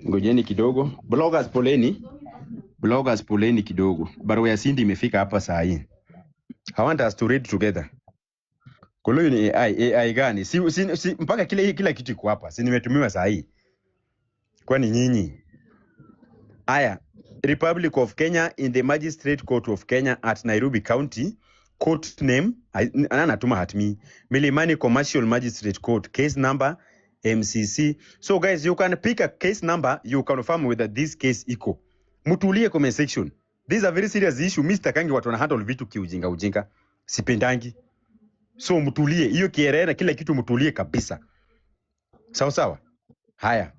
Ngojeni kidogo. Bloggers poleni kidogo. Barua ya Cindy imefika hapa saa hii. I want us to read together. Kolo ni AI gani? Si mpaka kila kitu iko hapa. Si nimetumiwa saa hii. Kwani nyinyi? Aya. Republic of Kenya in the Magistrate Court of Kenya at Nairobi County. Court name, anatuma hatmi. Milimani Commercial Magistrate Court. Case number MCC. So guys, you can pick a case number. You confirm whether this case iko. Mutulie comment section. This is a very serious issue. Mr. Kangi watu wanahandle vitu kiujinga. Sipendangi. So mutulie. Hiyo kierere na kila kitu mutulie kabisa. Sawa. Haya.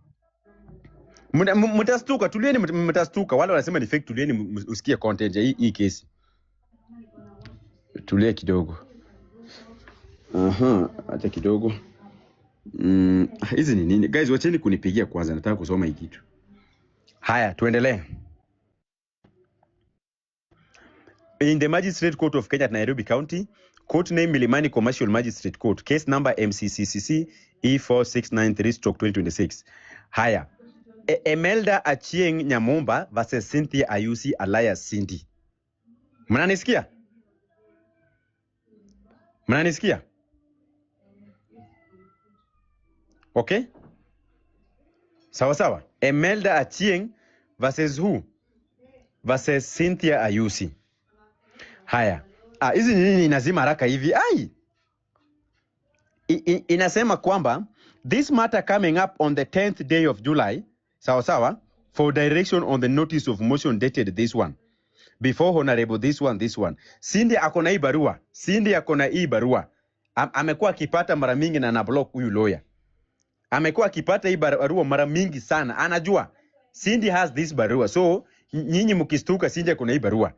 Mtastuka, tulieni mtastuka. Wale wanasema ni fake, tulieni usikie content ya hii case. Tulie kidogo. Acha kidogo. Hizi ni nini? Guys, wacheni kunipigia kwanza, nataka kusoma hii kitu. Haya, tuendelee. In the Magistrate Court of Kenya at Nairobi County, court name Milimani Commercial Magistrate Court, case number MCCCC E4693/2026. Haya. Emelda Achieng Nyamumba versus Cynthia Ayusi alias Cindy. Mnanisikia? Okay? Sawa. Emelda Achieng versus who? Versus Cynthia Ayusi. Haya. Hizi nini inazima haraka hivi? Inasema kwamba this matter coming up on the 10th day of July, sawa, for direction on the notice of motion dated this one. Before Honorable this one. Cindy akona hii barua. Amekuwa akipata mara mingi na block huyu lawyer. Amekuwa akipata hii barua mara mingi sana. Anajua Cindy has this barua. So nyinyi mkistuka Cindy akona hii barua.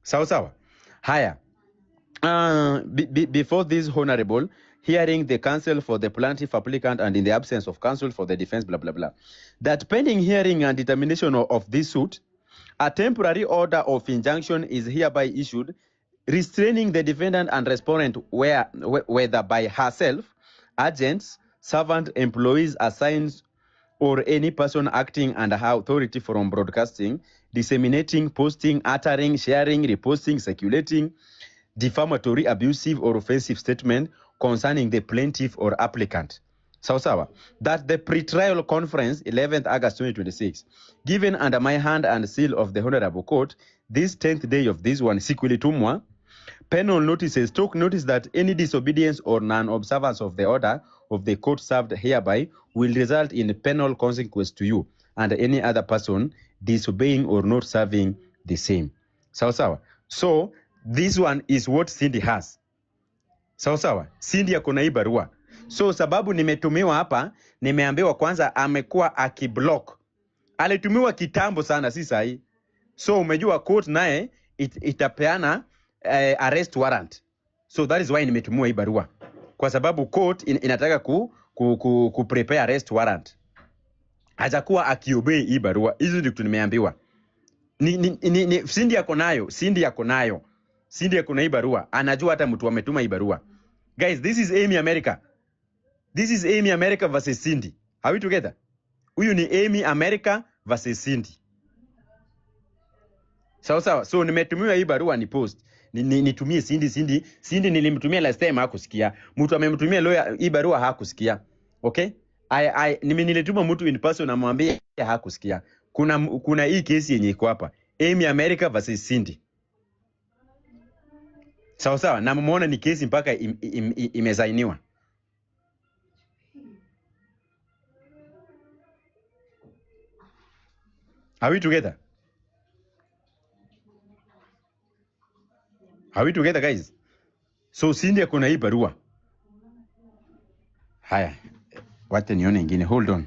Sawa. Haya. Before this Honorable hearing the counsel for the plaintiff applicant and in the absence of counsel for the defense blah blah blah, that pending hearing and determination of this suit, a temporary order of injunction is hereby issued restraining the defendant and respondent whether by herself, agents, servant, employees, assigned, or any person acting under her authority from broadcasting, disseminating, posting, uttering, sharing, reposting, circulating defamatory, abusive, or offensive statement concerning the plaintiff or applicant. Sawa. That the pre-trial conference, 11th August 2026, given under my hand and seal of the Honorable Court, this 10th day of this one, Sikulitumwa, penal notices took notice that any disobedience or non-observance of the order of the court served hereby will result in penal consequence to you and any other person disobeying or not serving the same. Sawa. So, this one is what Cindy has. Sawa. Cindy akona hii barua. So sababu nimetumiwa hapa, nimeambiwa kwanza amekuwa akiblock. Alitumiwa kitambo sana, si sahi. So umejua court naye itapeana arrest warrant. So that is why nimetumiwa hii barua. Kwa sababu court inataka ku prepare arrest warrant. Hajakuwa akiobey hii barua. Hizo ndio nimeambiwa. Cindy ako nayo. Cindy akona hii barua. Anajua hata mtu ametuma hii barua. Guys, this is Amy America. This is Amy America versus Cindy. Are we together? Huyu ni Amy America versus Cindy. Sawa. So nimetumiwa hii barua ni post. Nitumie Cindy nilimtumia last time hakusikia. Mtu amemtumia lawyer hii barua hakusikia. Okay? Nilituma mtu in person amwambia hakusikia. Kuna hii kesi yenye iko hapa. Amy America versus Cindy. Sawa. Na mumeona ni kesi mpaka imezainiwa. Are we together? Are we together, guys? So Cindy akona hii barua. Haya. Wacha nione ingine. Hold on.